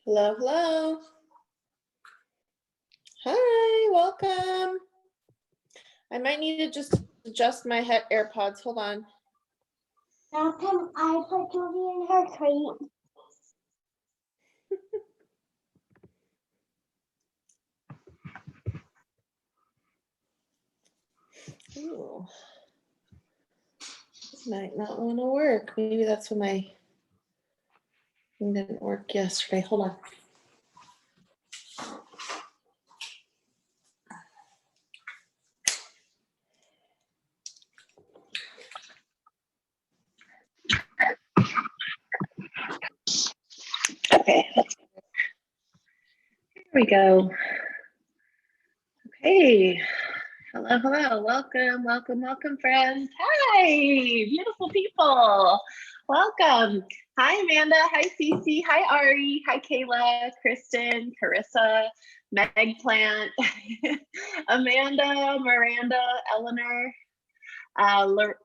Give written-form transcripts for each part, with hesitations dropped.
Hello, hello. Hi, welcome. I might need to just adjust my AirPods. Hold on. Now can I put Julie in her crate? Ooh. This might not want to work. Maybe that's when my thing didn't work yesterday. Hold on. Okay. Here we go. Okay. Hello, hello. Welcome, welcome, welcome, friends. Hi, beautiful people. Welcome. Hi, Amanda. Hi, Cece. Hi, Ari. Hi, Kayla, Kristen, Carissa, Meg Plant, Amanda, Miranda, Eleanor,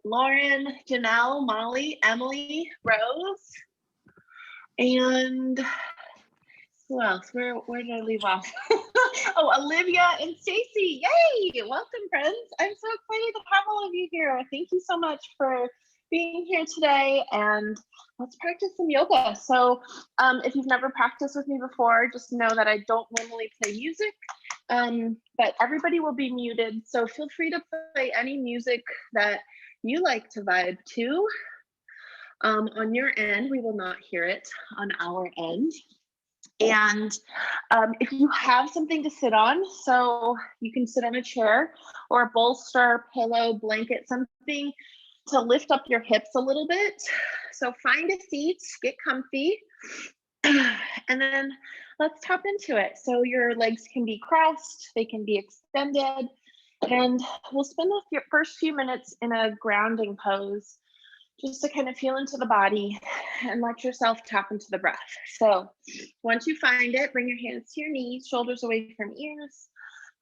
Lauren, Janelle, Molly, Emily, Rose, and who else? Where did I leave off? Oh, Olivia and Stacy. Yay! Welcome, friends. I'm so excited to have all of you here. Thank you so much for being here today, and let's practice some yoga. So if you've never practiced with me before, just know that I don't normally play music, but everybody will be muted. So feel free to play any music that you like to vibe to. On your end, we will not hear it on our end. And if you have something to sit on, so you can sit on a chair or a bolster, pillow, blanket, something to lift up your hips a little bit. So find a seat, get comfy, and then let's tap into it. So your legs can be crossed, they can be extended, and we'll spend the first few minutes in a grounding pose, just to kind of feel into the body and let yourself tap into the breath. So once you find it, bring your hands to your knees, shoulders away from ears,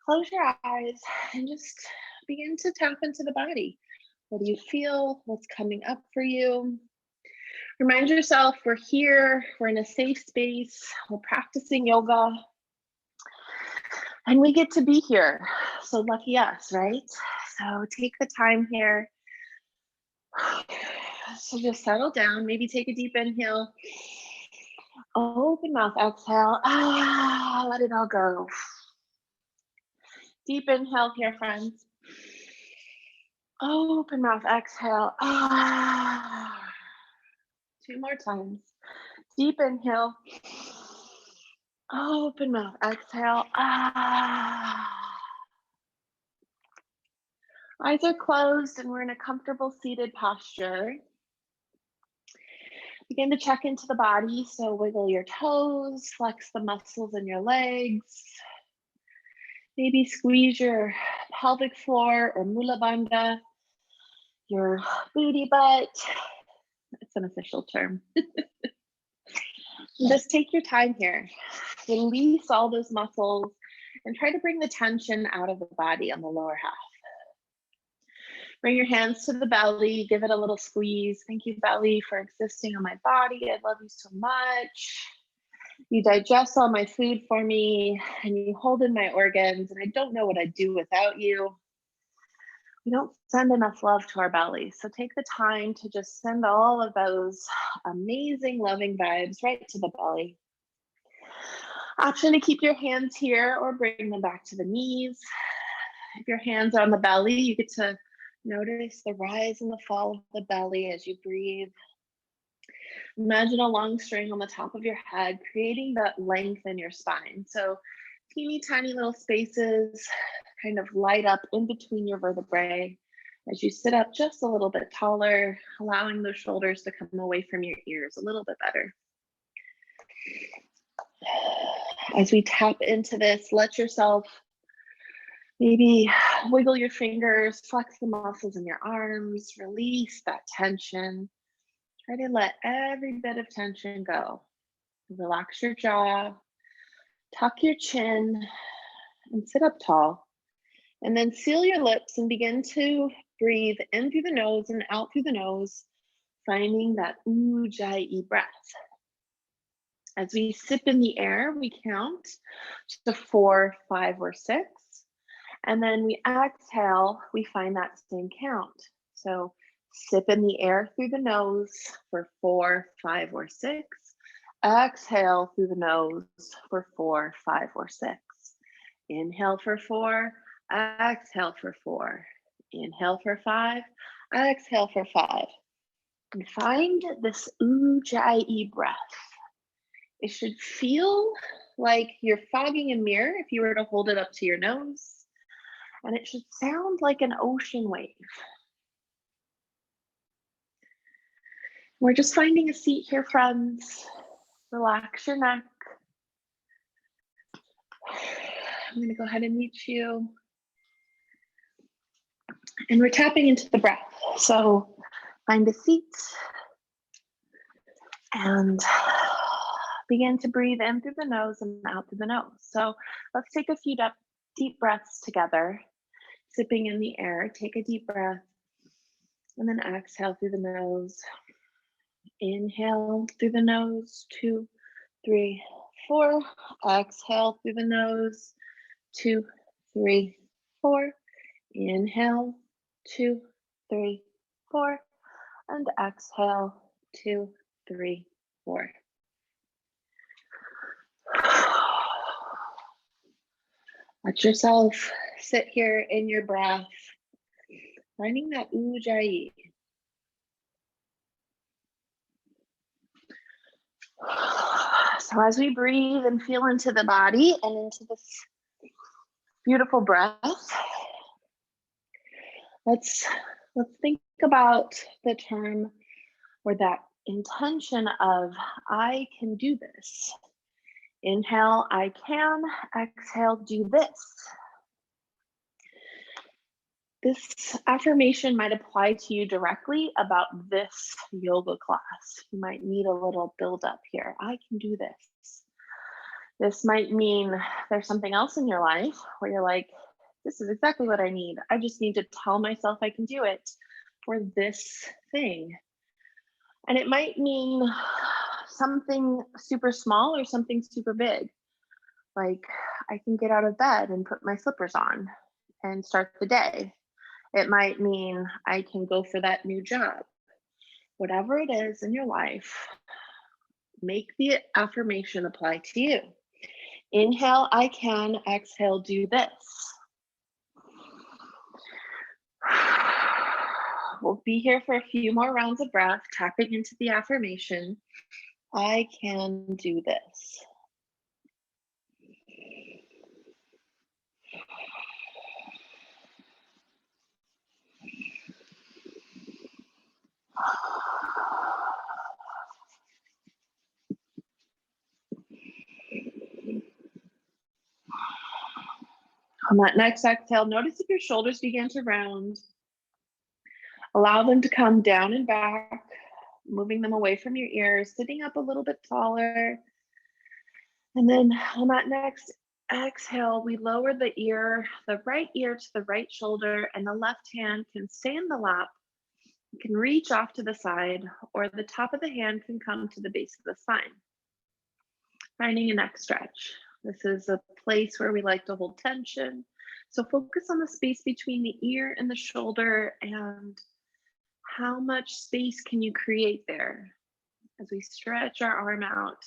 close your eyes, and just begin to tap into the body. What do you feel? What's coming up for you? Remind yourself we're here, we're in a safe space, we're practicing yoga, and we get to be here. So lucky us, right? So take the time here. So just settle down, maybe take a deep inhale, open mouth, exhale, let it all go. Deep inhale here, friends. Open mouth, exhale, 2 more times. Deep inhale, open mouth, exhale, Eyes are closed and we're in a comfortable seated posture. Begin to check into the body, so wiggle your toes, flex the muscles in your legs. Maybe squeeze your pelvic floor or mula bandha, your booty butt. It's an official term. Just take your time here. Release all those muscles and try to bring the tension out of the body on the lower half. Bring your hands to the belly, give it a little squeeze. Thank you, belly, for existing on my body. I love you so much. You digest all my food for me and you hold in my organs, and I don't know what I'd do without you. We don't send enough love to our belly. So take the time to just send all of those amazing, loving vibes right to the belly. Option to keep your hands here or bring them back to the knees. If your hands are on the belly, you get to notice the rise and the fall of the belly as you breathe. Imagine a long string on the top of your head, creating that length in your spine. So teeny tiny little spaces kind of light up in between your vertebrae as you sit up just a little bit taller, allowing those shoulders to come away from your ears a little bit better. As we tap into this, let yourself maybe wiggle your fingers, flex the muscles in your arms, release that tension. Try to let every bit of tension go. Relax your jaw, tuck your chin, and sit up tall. And then seal your lips and begin to breathe in through the nose and out through the nose, finding that Ujjayi breath. As we sip in the air, we count to 4, 5, or 6. And then we exhale, we find that same count. So sip in the air through the nose for 4, 5, or 6. Exhale through the nose for 4, 5, or 6. Inhale for 4, exhale for 4. Inhale for 5, exhale for 5. And find this Ujjayi breath. It should feel like you're fogging a mirror if you were to hold it up to your nose. And it should sound like an ocean wave. We're just finding a seat here, friends. Relax your neck. I'm going to go ahead and mute you. And we're tapping into the breath. So find a seat and begin to breathe in through the nose and out through the nose. So let's take a few deep breaths together. Sipping in the air, take a deep breath. And then exhale through the nose. Inhale through the nose, 2, 3, 4. Exhale through the nose, 2, 3, 4. Inhale, 2, 3, 4. And exhale, 2, 3, 4. Let yourself sit here in your breath, finding that Ujjayi. So as we breathe and feel into the body and into this beautiful breath, let's think about the term or that intention of I can do this. Inhale, I can. Exhale, do this. This affirmation might apply to you directly about this yoga class. You might need a little build up here. I can do this. This might mean there's something else in your life where you're like, this is exactly what I need. I just need to tell myself I can do it for this thing. And it might mean something super small or something super big. Like I can get out of bed and put my slippers on and start the day. It might mean I can go for that new job. Whatever it is in your life, make the affirmation apply to you. Inhale, I can. Exhale, do this. We'll be here for a few more rounds of breath, tapping into the affirmation. I can do this. On that next exhale, notice if your shoulders begin to round. Allow them to come down and back, moving them away from your ears, sitting up a little bit taller. And then on that next exhale, we lower the right ear to the right shoulder, and the left hand can stay in the lap. You can reach off to the side, or the top of the hand can come to the base of the spine. Finding a neck stretch. This is a place where we like to hold tension. So focus on the space between the ear and the shoulder and how much space can you create there as we stretch our arm out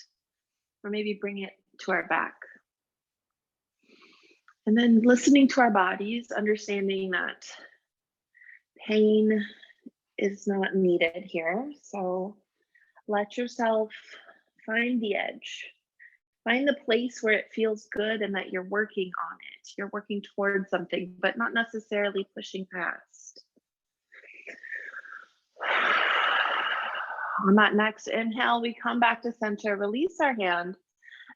or maybe bring it to our back. And then listening to our bodies, understanding that pain is not needed here. So let yourself find the edge. Find the place where it feels good and that you're working on it. You're working towards something, but not necessarily pushing past. On that next inhale, we come back to center, release our hand,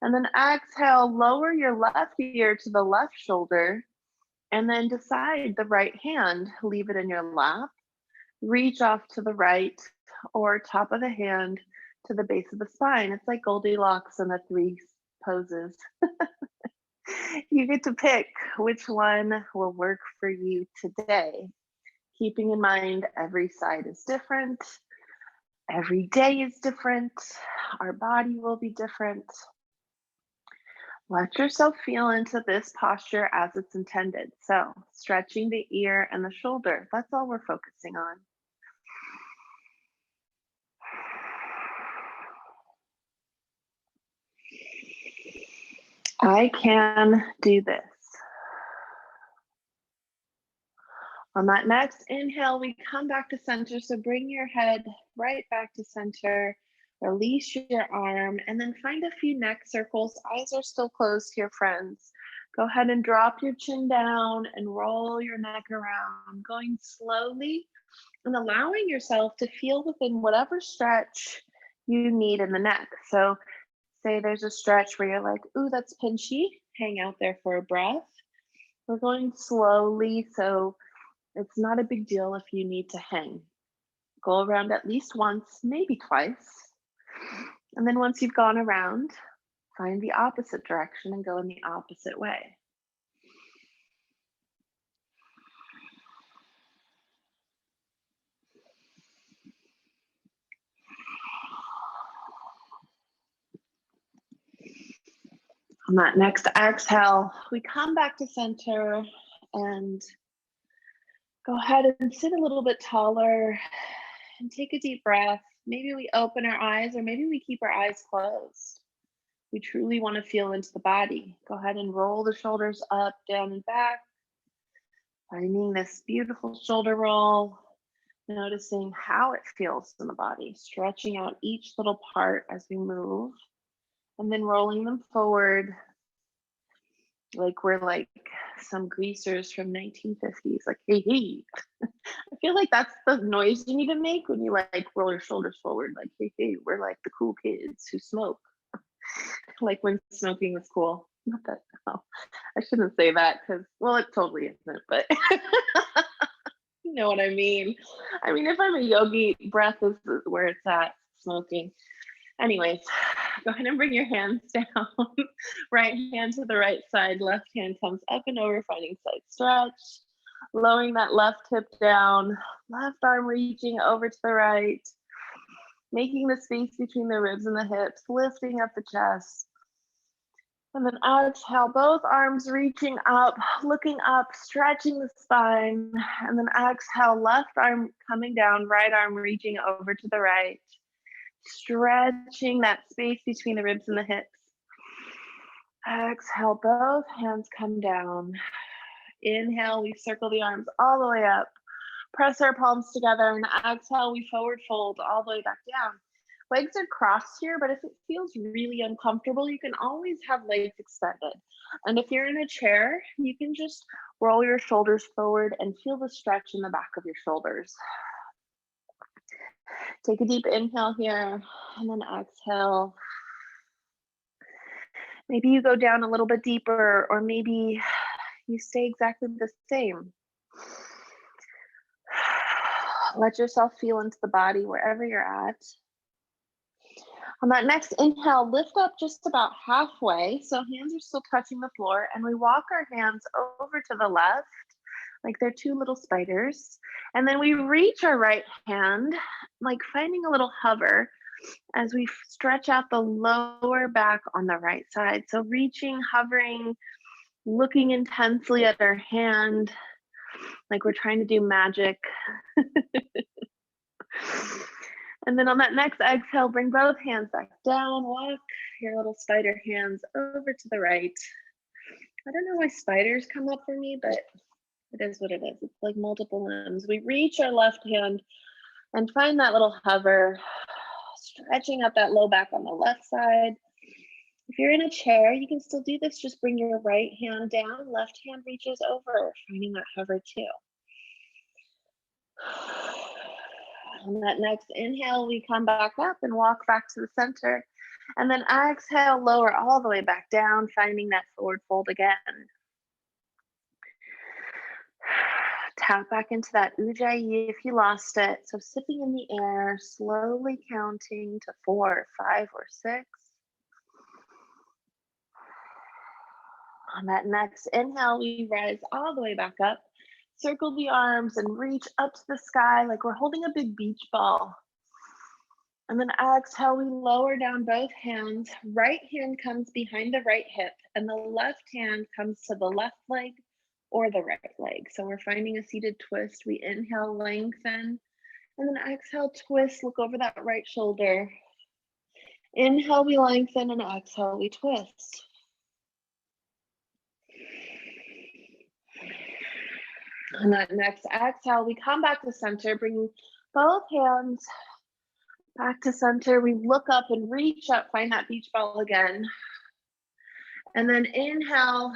and then exhale, lower your left ear to the left shoulder, and then decide the right hand, leave it in your lap, reach off to the right or top of the hand to the base of the spine. It's like Goldilocks and the 3 poses. You get to pick which one will work for you today. Keeping in mind every side is different. Every day is different. Our body will be different. Let yourself feel into this posture as it's intended. So, stretching the ear and the shoulder, that's all we're focusing on. I can do this. On that next inhale, we come back to center. So bring your head right back to center. Release your arm and then find a few neck circles. Eyes are still closed here, friends. Go ahead and drop your chin down and roll your neck around, going slowly and allowing yourself to feel within whatever stretch you need in the neck. So say there's a stretch where you're like, ooh, that's pinchy. Hang out there for a breath. We're going slowly, so it's not a big deal if you need to hang. Go around at least once, maybe twice. And then once you've gone around, find the opposite direction and go in the opposite way. On that next exhale, we come back to center and go ahead and sit a little bit taller and take a deep breath. Maybe we open our eyes or maybe we keep our eyes closed. We truly want to feel into the body. Go ahead and roll the shoulders up, down, and back. Finding this beautiful shoulder roll. Noticing how it feels in the body. Stretching out each little part as we move. And then rolling them forward. Like we're like some greasers from 1950s. Like, hey, hey. I feel like that's the noise you need to make when you like roll your shoulders forward. Like, hey, hey, we're like the cool kids who smoke. Like when smoking was cool. Not that, oh, I shouldn't say that because, well, it totally isn't, but you know what I mean. I mean, if I'm a yogi, breath is where it's at, smoking. Anyways, go ahead and bring your hands down. Right hand to the right side, left hand comes up and over, finding side stretch. Lowering that left hip down, left arm reaching over to the right. Making the space between the ribs and the hips, lifting up the chest. And then exhale, both arms reaching up, looking up, stretching the spine. And then exhale, left arm coming down, right arm reaching over to the right. Stretching that space between the ribs and the hips. Exhale, both hands come down. Inhale, we circle the arms all the way up. Press our palms together, and exhale, we forward fold all the way back down. Legs are crossed here, but if it feels really uncomfortable, you can always have legs extended. And if you're in a chair, you can just roll your shoulders forward and feel the stretch in the back of your shoulders. Take a deep inhale here, and then exhale. Maybe you go down a little bit deeper, or maybe you stay exactly the same. Let yourself feel into the body wherever you're at. On that next inhale, lift up just about halfway. So hands are still touching the floor, and we walk our hands over to the left, like they're two little spiders. And then we reach our right hand, like finding a little hover as we stretch out the lower back on the right side. So reaching, hovering, looking intensely at our hand, like we're trying to do magic. And then on that next exhale, bring both hands back down, walk your little spider hands over to the right. I don't know why spiders come up for me, but it is what it is. It's like multiple limbs. We reach our left hand and find that little hover, stretching out that low back on the left side. If you're in a chair, you can still do this. Just bring your right hand down, left hand reaches over, finding that hover too. On that next inhale, we come back up and walk back to the center. And then exhale, lower all the way back down, finding that forward fold again. Tap back into that Ujjayi if you lost it. So sitting in the air, slowly counting to 4, 5, or 6. On that next inhale, we rise all the way back up. Circle the arms and reach up to the sky like we're holding a big beach ball. And then exhale, we lower down both hands. Right hand comes behind the right hip, and the left hand comes to the left leg or the right leg. So we're finding a seated twist. We inhale, lengthen, and then exhale, twist, look over that right shoulder. Inhale, we lengthen, and exhale, we twist. On that next exhale, we come back to center, bringing both hands back to center. We look up and reach up, find that beach ball again. And then inhale,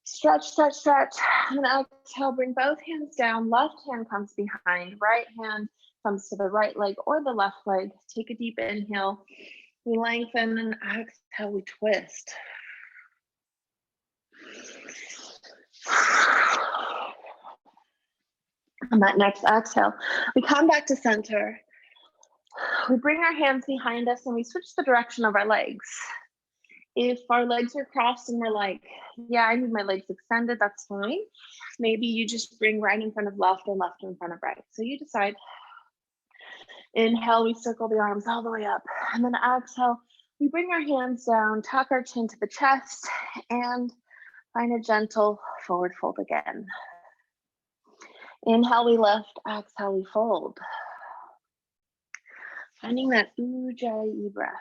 stretch, stretch, stretch. And exhale, bring both hands down. Left hand comes behind, right hand comes to the right leg or the left leg. Take a deep inhale. We lengthen, and exhale, we twist. On that next exhale, we come back to center. We bring our hands behind us and we switch the direction of our legs. If our legs are crossed and we're like, yeah, I need my legs extended, that's fine. Maybe you just bring right in front of left and left in front of right. So you decide. Inhale, we circle the arms all the way up. And then exhale, we bring our hands down, tuck our chin to the chest, and find a gentle forward fold again. Inhale, we lift. Exhale, we fold. Finding that Ujjayi breath.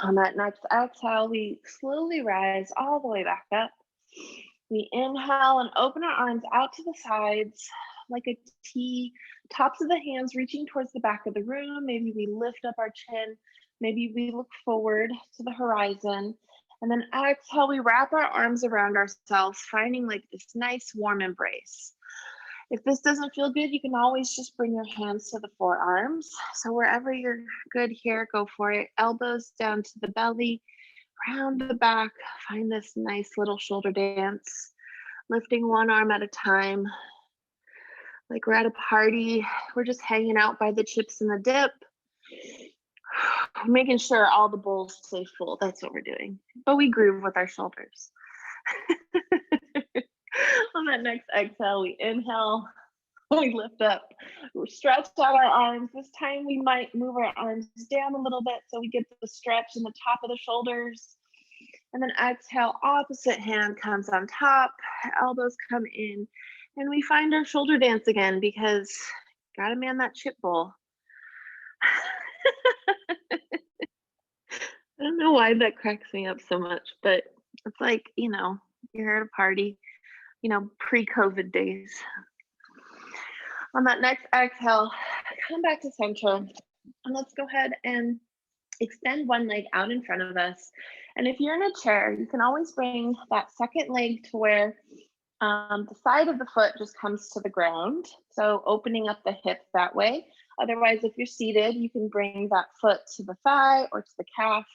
On that next exhale, we slowly rise all the way back up. We inhale and open our arms out to the sides like a T, tops of the hands reaching towards the back of the room. Maybe we lift up our chin. Maybe we look forward to the horizon. And then exhale, we wrap our arms around ourselves, finding like this nice warm embrace. If this doesn't feel good, you can always just bring your hands to the forearms. So wherever you're good here, go for it. Elbows down to the belly, round the back. Find this nice little shoulder dance. Lifting one arm at a time. Like we're at a party. We're just hanging out by the chips and the dip. Making sure all the bowls stay full. That's what we're doing. But we groove with our shoulders. On that next exhale, we inhale, we lift up, we stretch out our arms. This time we might move our arms down a little bit so we get the stretch in the top of the shoulders. And then exhale, opposite hand comes on top, elbows come in, and we find our shoulder dance again because gotta man that chip bowl. I don't know why that cracks me up so much, but it's like, you're at a party, pre-COVID days. On that next exhale, come back to center, and let's go ahead and extend one leg out in front of us. And if you're in a chair, you can always bring that second leg to where the side of the foot just comes to the ground. So opening up the hip that way. Otherwise, if you're seated, you can bring that foot to the thigh or to the calf.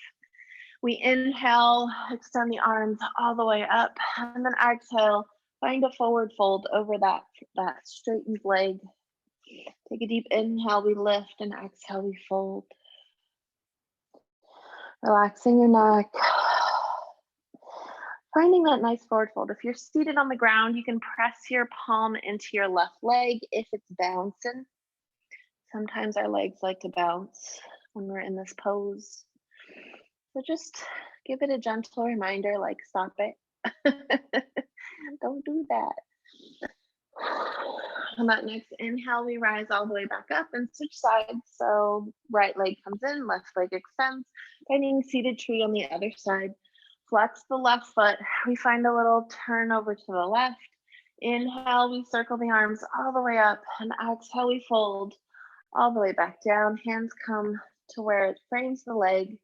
We inhale, extend the arms all the way up, and then exhale, find a forward fold over that straightened leg. Take a deep inhale, we lift, and exhale, we fold. Relaxing your neck. Finding that nice forward fold. If you're seated on the ground, you can press your palm into your left leg if it's bouncing. Sometimes our legs like to bounce when we're in this pose. So just give it a gentle reminder, like stop it. Don't do that. On that next inhale, we rise all the way back up and switch sides. So right leg comes in, left leg extends. Finding seated tree on the other side. Flex the left foot. We find a little turn over to the left. Inhale, we circle the arms all the way up, and exhale, we fold all the way back down. Hands come to where it frames the leg.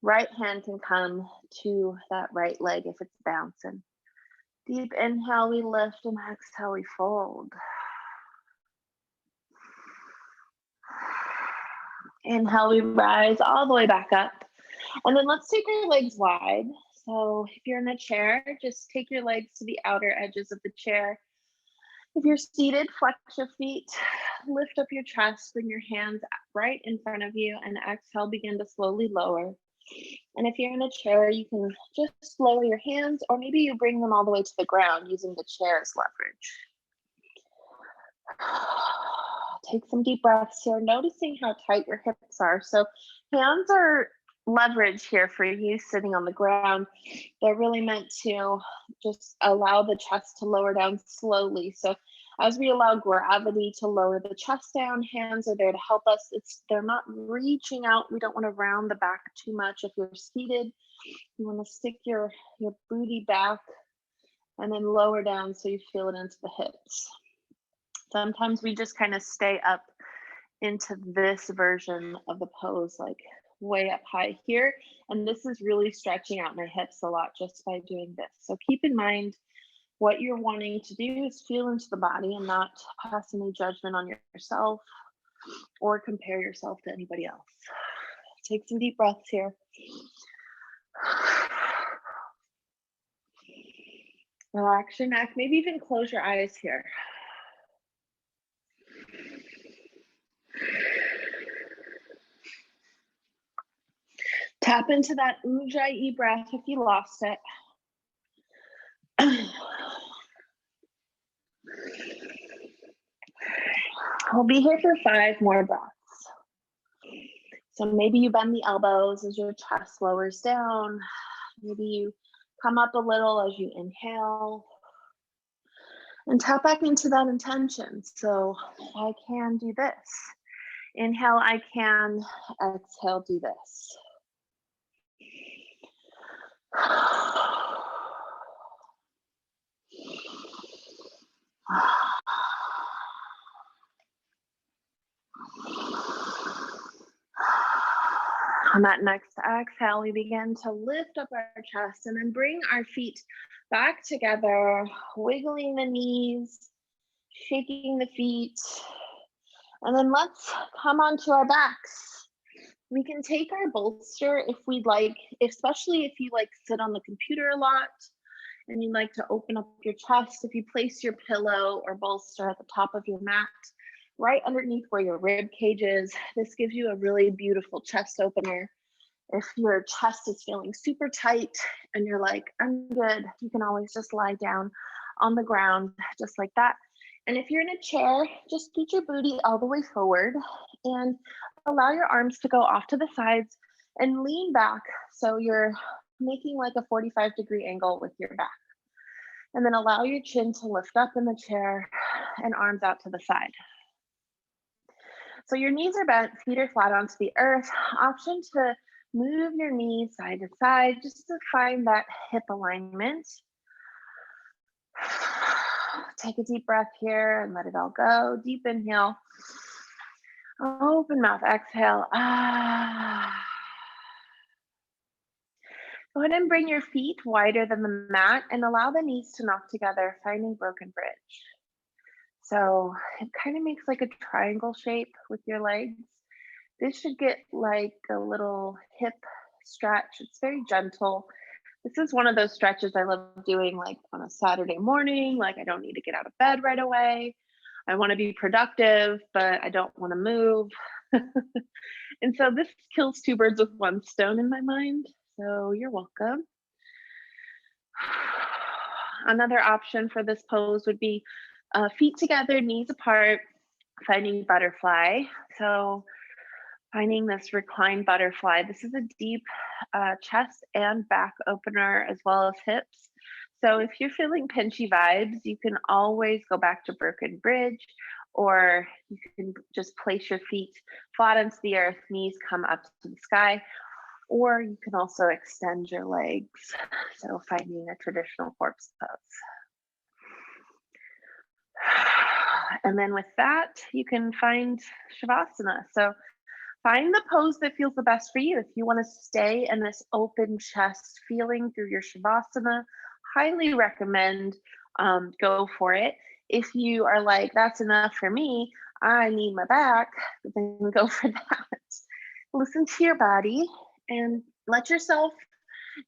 Right hand can come to that right leg if it's bouncing. Deep inhale, we lift, and exhale, we fold. Inhale, we rise all the way back up. And then let's take our legs wide. So if you're in a chair, just take your legs to the outer edges of the chair. If you're seated, flex your feet, lift up your chest, bring your hands right in front of you, and exhale, begin to slowly lower. And if you're in a chair, you can just lower your hands, or maybe you bring them all the way to the ground using the chair as leverage. Take some deep breaths here, noticing how tight your hips are. So hands are leverage here for you sitting on the ground. They're really meant to just allow the chest to lower down slowly. So as we allow gravity to lower the chest down, hands are there to help us. They're not reaching out. We don't want to round the back too much. If you're seated, you want to stick your booty back and then lower down so you feel it into the hips. Sometimes we just kind of stay up into this version of the pose, like way up high here. And this is really stretching out my hips a lot just by doing this. So keep in mind, what you're wanting to do is feel into the body and not pass any judgment on yourself or compare yourself to anybody else. Take some deep breaths here. Relax your neck, maybe even close your eyes here. Tap into that Ujjayi breath if you lost it. We'll be here for 5 more breaths. So maybe you bend the elbows as your chest lowers down. Maybe you come up a little as you inhale. And tap back into that intention. So I can do this. Inhale, I can. Exhale, do this. On that next exhale, we begin to lift up our chest and then bring our feet back together, wiggling the knees, shaking the feet. And then let's come onto our backs. We can take our bolster if we'd like, especially if you like sit on the computer a lot and you like to open up your chest. If you place your pillow or bolster at the top of your mat, right underneath where your rib cage is, this gives you a really beautiful chest opener. If your chest is feeling super tight and you're like, I'm good, you can always just lie down on the ground just like that. And if you're in a chair, just scoot your booty all the way forward and allow your arms to go off to the sides and lean back. So you're making like a 45-degree angle with your back. And then allow your chin to lift up in the chair and arms out to the side. So your knees are bent, feet are flat onto the earth. Option to move your knees side to side just to find that hip alignment. Take a deep breath here and let it all go. Deep inhale. Open mouth, exhale. Go ahead and bring your feet wider than the mat and allow the knees to knock together, finding broken bridge. So it kind of makes like a triangle shape with your legs. This should get like a little hip stretch. It's very gentle. This is one of those stretches I love doing like on a Saturday morning. Like I don't need to get out of bed right away. I want to be productive, but I don't want to move. And so this kills 2 birds with 1 stone in my mind. So you're welcome. Another option for this pose would be feet together, knees apart, finding butterfly. So finding this reclined butterfly. This is a deep chest and back opener as well as hips. So if you're feeling pinchy vibes, you can always go back to broken bridge, or you can just place your feet flat into the earth, knees come up to the sky, or you can also extend your legs. So finding a traditional corpse pose. And then with that, you can find Shavasana. So find the pose that feels the best for you. If you want to stay in this open chest feeling through your Shavasana, highly recommend go for it. If you are like, that's enough for me, I need my back, then go for that. Listen to your body and let yourself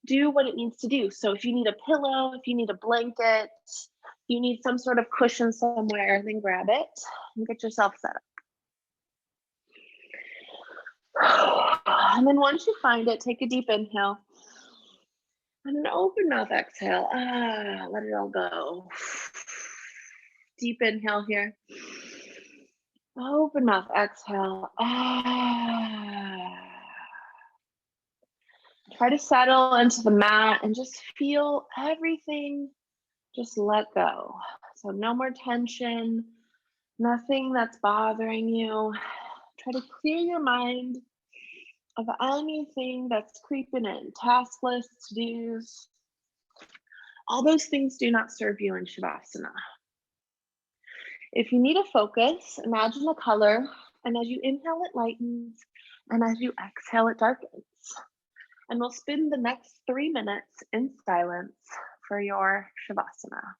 do what it needs to do. So if you need a pillow, if you need a blanket, you need some sort of cushion somewhere, then grab it and get yourself set up. And then once you find it, take a deep inhale. And an open mouth exhale. Let it all go. Deep inhale here. Open mouth exhale. Try to settle into the mat and just feel everything just let go. So no more tension, nothing that's bothering you. Try to clear your mind of anything that's creeping in, task lists, to-dos. All those things do not serve you in Shavasana. If you need a focus, imagine a color, and as you inhale, it lightens, and as you exhale, it darkens. And we'll spend the next 3 minutes in silence for your Shavasana.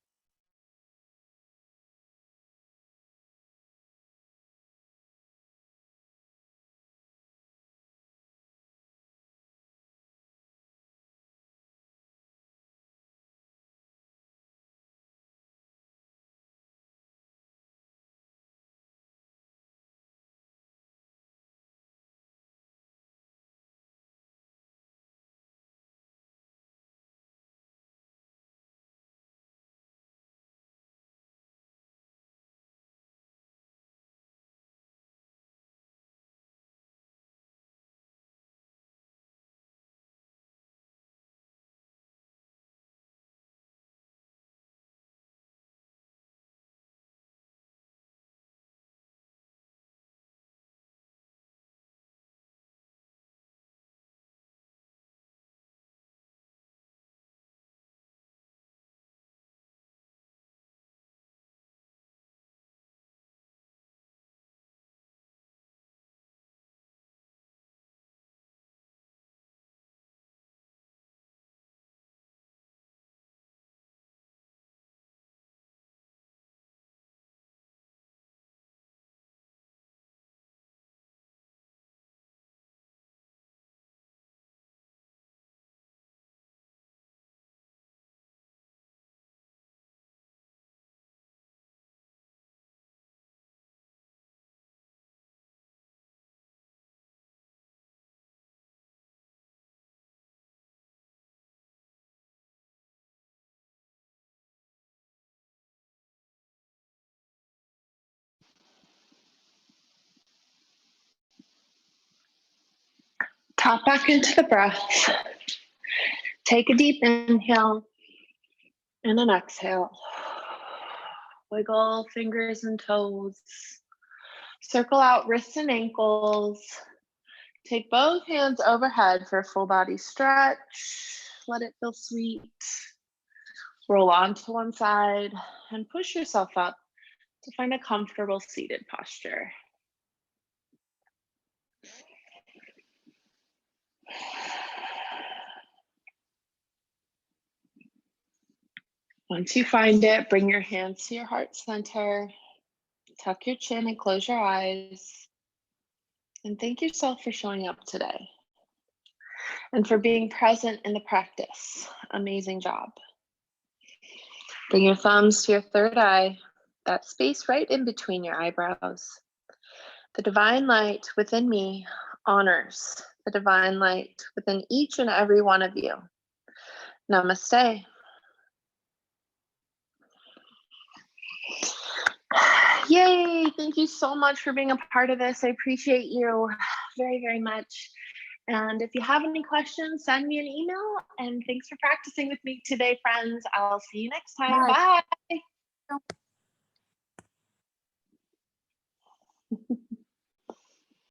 Tap back into the breath. Take a deep inhale and an exhale. Wiggle fingers and toes. Circle out wrists and ankles. Take both hands overhead for a full body stretch. Let it feel sweet. Roll onto one side and push yourself up to find a comfortable seated posture. Once you find it, bring your hands to your heart center, tuck your chin and close your eyes, and thank yourself for showing up today and for being present in the practice. Amazing job. Bring your thumbs to your third eye, that space right in between your eyebrows. The divine light within me honors the divine light within each and every one of you. Namaste. Yay, thank you so much for being a part of this. I appreciate you very, very much. And if you have any questions, send me an email. And thanks for practicing with me today, friends. I'll see you next time. Bye.